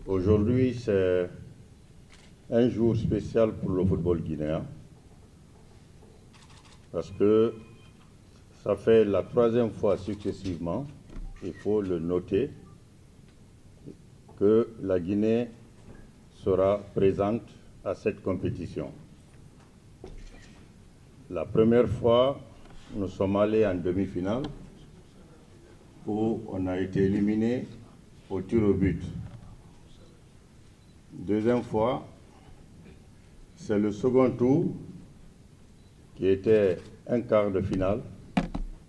Aujourd'hui, c'est un jour spécial pour le football guinéen parce que ça fait la troisième fois successivement, il faut le noter, que la Guinée sera présente à cette compétition. La première fois, nous sommes allés en demi-finale où on a été éliminé au tir au but. Deuxième fois, c'est le second tour qui était un quart de finale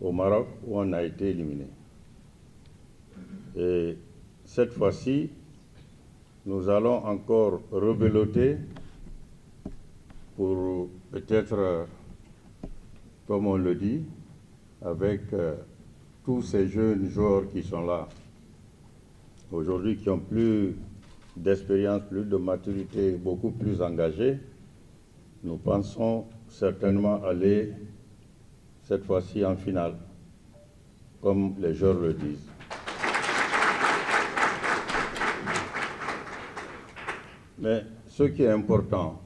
au Maroc où on a été éliminé. Et cette fois-ci, nous allons encore rebeloter pour peut-être, comme on le dit, avec tous ces jeunes joueurs qui sont là aujourd'hui, qui ont plus d'expérience, plus de maturité, beaucoup plus engagés. Nous pensons certainement aller cette fois-ci en finale, comme les joueurs le disent. Mais ce qui est important,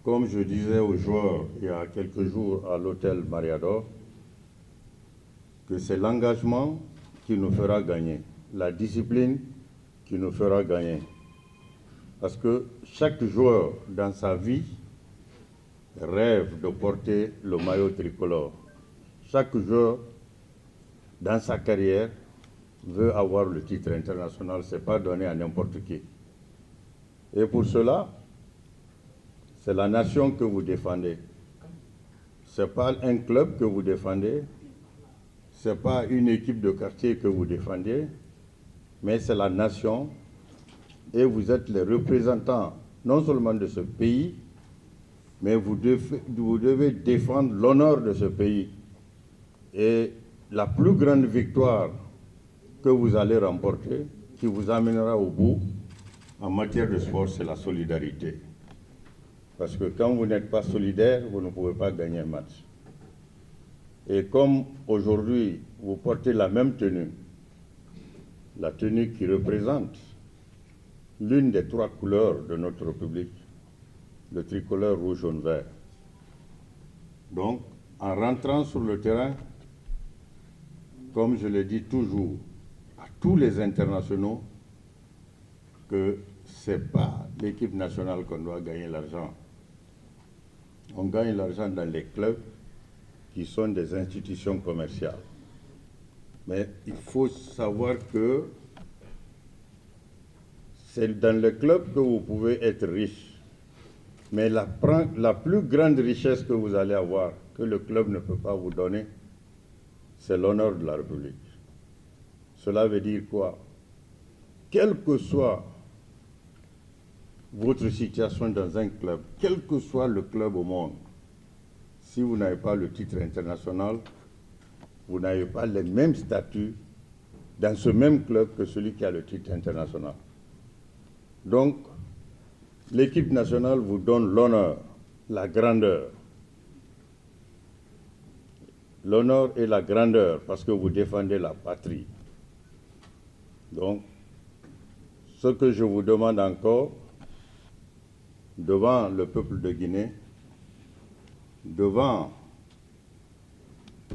comme je disais aux joueurs il y a quelques jours à l'hôtel Mariador, que c'est l'engagement qui nous fera gagner, la discipline qui nous fera gagner. Parce que chaque joueur dans sa vie rêve de porter le maillot tricolore. Chaque joueur dans sa carrière veut avoir le titre international, ce n'est pas donné à n'importe qui. Et pour cela, c'est la nation que vous défendez. Ce n'est pas un club que vous défendez, ce n'est pas une équipe de quartier que vous défendez, mais c'est la nation et vous êtes les représentants non seulement de ce pays, mais vous devez défendre l'honneur de ce pays. Et la plus grande victoire que vous allez remporter, qui vous amènera au bout, en matière de sport, c'est la solidarité. Parce que quand vous n'êtes pas solidaire, vous ne pouvez pas gagner un match. Et comme aujourd'hui, vous portez la même tenue, la tenue qui représente l'une des trois couleurs de notre République, le tricolore rouge, jaune, vert. Donc, en rentrant sur le terrain, comme je le dis toujours à tous les internationaux, que ce n'est pas l'équipe nationale qu'on doit gagner l'argent. On gagne l'argent dans les clubs qui sont des institutions commerciales. Mais il faut savoir que c'est dans le club que vous pouvez être riche. Mais la plus grande richesse que vous allez avoir, que le club ne peut pas vous donner, c'est l'honneur de la République. Cela veut dire quoi? Quelle que soit votre situation dans un club, quel que soit le club au monde, si vous n'avez pas le titre international, vous n'avez pas les mêmes statuts dans ce même club que celui qui a le titre international. Donc, l'équipe nationale vous donne l'honneur, la grandeur. L'honneur et la grandeur parce que vous défendez la patrie. Donc, ce que je vous demande encore, devant le peuple de Guinée, devant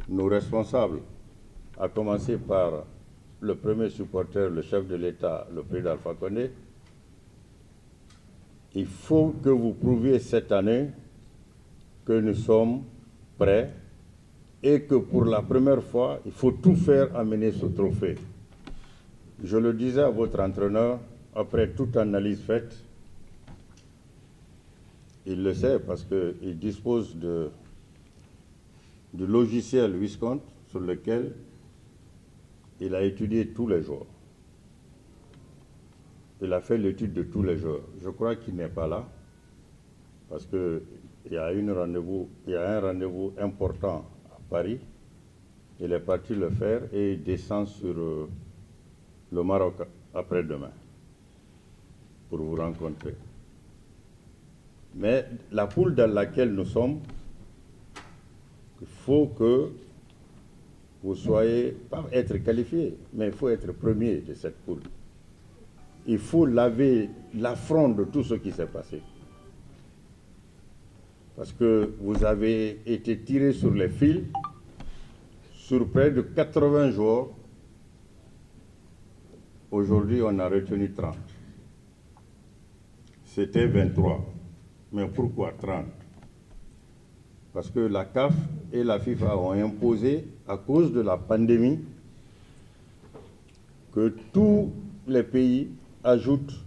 nos responsables, à commencer par le premier supporter, le chef de l'État, le président Alpha Condé, il faut que vous prouviez cette année que nous sommes prêts et que pour la première fois, il faut tout faire amener ce trophée. Je le disais à votre entraîneur, après toute analyse faite, il le sait parce qu'il dispose du logiciel Wiscont sur lequel il a étudié tous les jours. Il a fait l'étude de tous les jours. Je crois qu'il n'est pas là parce qu'il y a un rendez-vous important à Paris. Il est parti le faire et il descend sur le Maroc après-demain pour vous rencontrer. Mais la poule dans laquelle nous sommes, il faut que vous soyez, pas être qualifié, mais il faut être premier de cette poule. il faut laver l'affront de tout ce qui s'est passé. Parce que vous avez été tiré sur les fils sur près de 80 jours. Aujourd'hui, on a retenu 30. C'était 23. Mais pourquoi 30? Parce que la CAF et la FIFA ont imposé, à cause de la pandémie, que tous les pays ajoutent,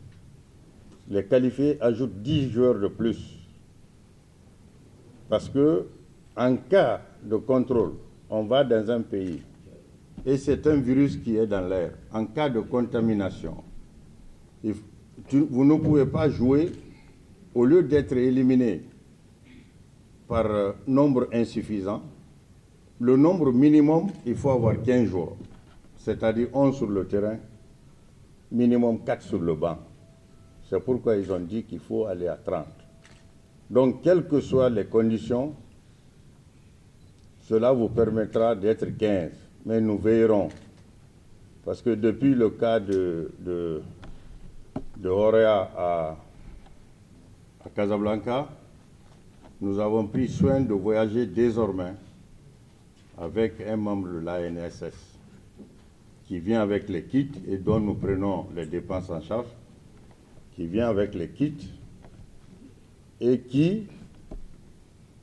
les qualifiés ajoutent 10 joueurs de plus. Parce que, en cas de contrôle, on va dans un pays et c'est un virus qui est dans l'air. En cas de contamination, vous ne pouvez pas jouer, au lieu d'être éliminé par nombre insuffisant, le nombre minimum, il faut avoir 15 jours, c'est-à-dire 11 sur le terrain, minimum 4 sur le banc. C'est pourquoi ils ont dit qu'il faut aller à 30. Donc, quelles que soient les conditions, cela vous permettra d'être 15. Mais nous veillerons. Parce que depuis le cas de Horea à Casablanca, nous avons pris soin de voyager désormais avec un membre de l'ANSS qui vient avec les kits et dont nous prenons les dépenses en charge, qui vient avec les kits et qui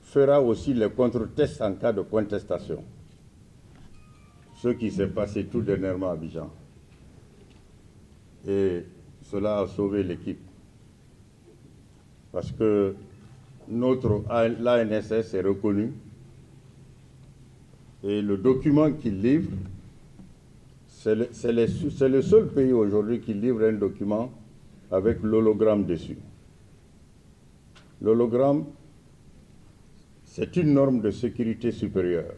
fera aussi les contre-tests en cas de contestation. Ce qui s'est passé tout dernièrement à Abidjan. Et cela a sauvé l'équipe. Parce que l'ANSS est reconnu et le document qu'il livre, c'est le seul pays aujourd'hui qui livre un document avec l'hologramme dessus. L'hologramme, c'est une norme de sécurité supérieure.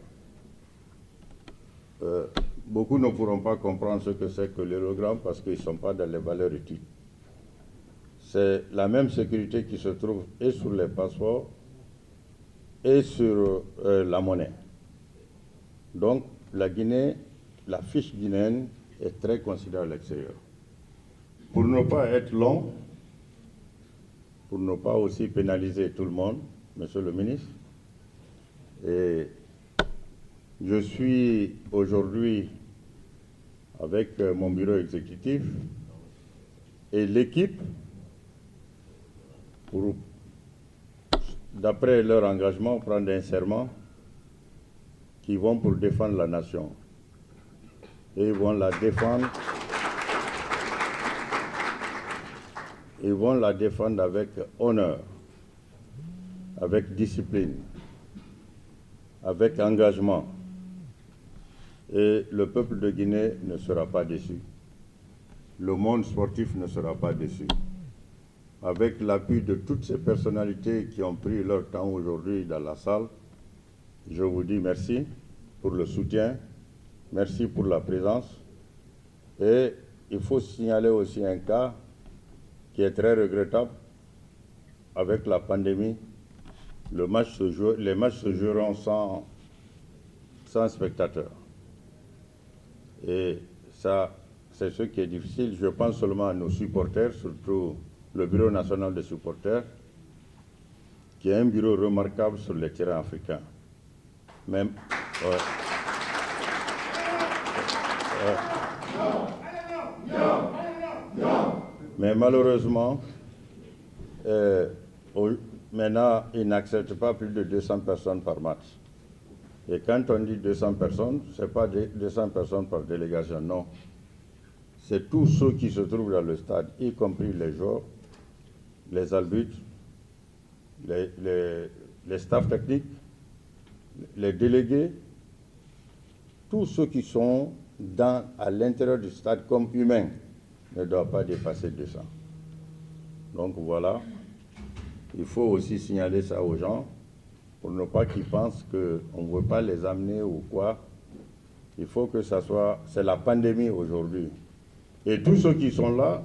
Beaucoup ne pourront pas comprendre ce que c'est que l'hologramme parce qu'ils ne sont pas dans les valeurs utiles. C'est la même sécurité qui se trouve et sur les passeports et sur la monnaie. Donc, la Guinée, la fiche guinéenne est très considérée à l'extérieur. Pour ne pas être long, pour ne pas aussi pénaliser tout le monde, Monsieur le ministre, et je suis aujourd'hui avec mon bureau exécutif et l'équipe pour, d'après leur engagement, prendre un serment qui vont pour défendre la nation. Et ils vont la défendre. Ils vont la défendre avec honneur, avec discipline, avec engagement. Et le peuple de Guinée ne sera pas déçu. Le monde sportif ne sera pas déçu. Avec l'appui de toutes ces personnalités qui ont pris leur temps aujourd'hui dans la salle, je vous dis merci pour le soutien, merci pour la présence. Et il faut signaler aussi un cas qui est très regrettable. Avec la pandémie, les matchs se joueront sans spectateurs. Et ça, c'est ce qui est difficile. Je pense seulement à nos supporters, surtout le Bureau national des supporters, qui est un bureau remarquable sur les terrains africains. Même, mais malheureusement, maintenant, ils n'acceptent pas plus de 200 personnes par match. Et quand on dit 200 personnes, ce n'est pas 200 personnes par délégation, non. C'est tous ceux qui se trouvent dans le stade, y compris les joueurs, les arbitres, les staffs techniques, les délégués, tous ceux qui sont à l'intérieur du stade comme humains ne doivent pas dépasser 200. Donc voilà, il faut aussi signaler ça aux gens pour ne pas qu'ils pensent qu'on ne veut pas les amener ou quoi. Il faut que ça soit... C'est la pandémie aujourd'hui. Et tous ceux qui sont là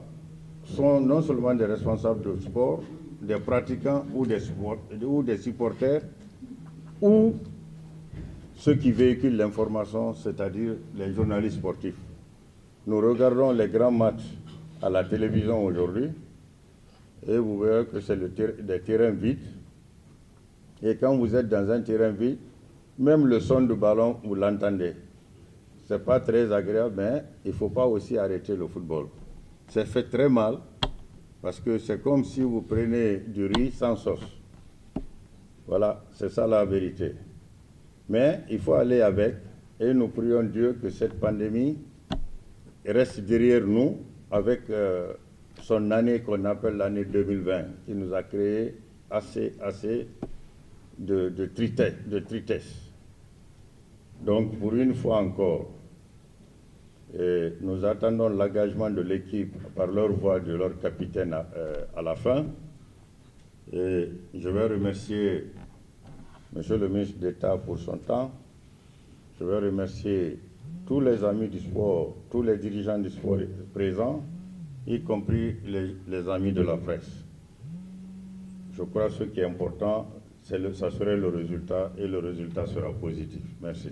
sont non seulement des responsables de sport, des pratiquants ou des supporters, ou ceux qui véhiculent l'information, c'est-à-dire les journalistes sportifs. Nous regardons les grands matchs à la télévision aujourd'hui et vous verrez que c'est des terrains vides. Et quand vous êtes dans un terrain vide, même le son du ballon, vous l'entendez. Ce n'est pas très agréable, mais il ne faut pas aussi arrêter le football. C'est fait très mal parce que c'est comme si vous prenez du riz sans sauce. Voilà, c'est ça la vérité. Mais il faut aller avec et nous prions Dieu que cette pandémie reste derrière nous avec son année qu'on appelle l'année 2020 qui nous a créé assez de tristesse. Donc pour une fois encore, nous attendons l'engagement de l'équipe par leur voix de leur capitaine à la fin. Et je vais remercier Monsieur le ministre d'État pour son temps. Je vais remercier tous les amis du sport, tous les dirigeants du sport présents, y compris les amis de la presse. Je crois que ce qui est important, ça serait le résultat et le résultat sera positif. Merci.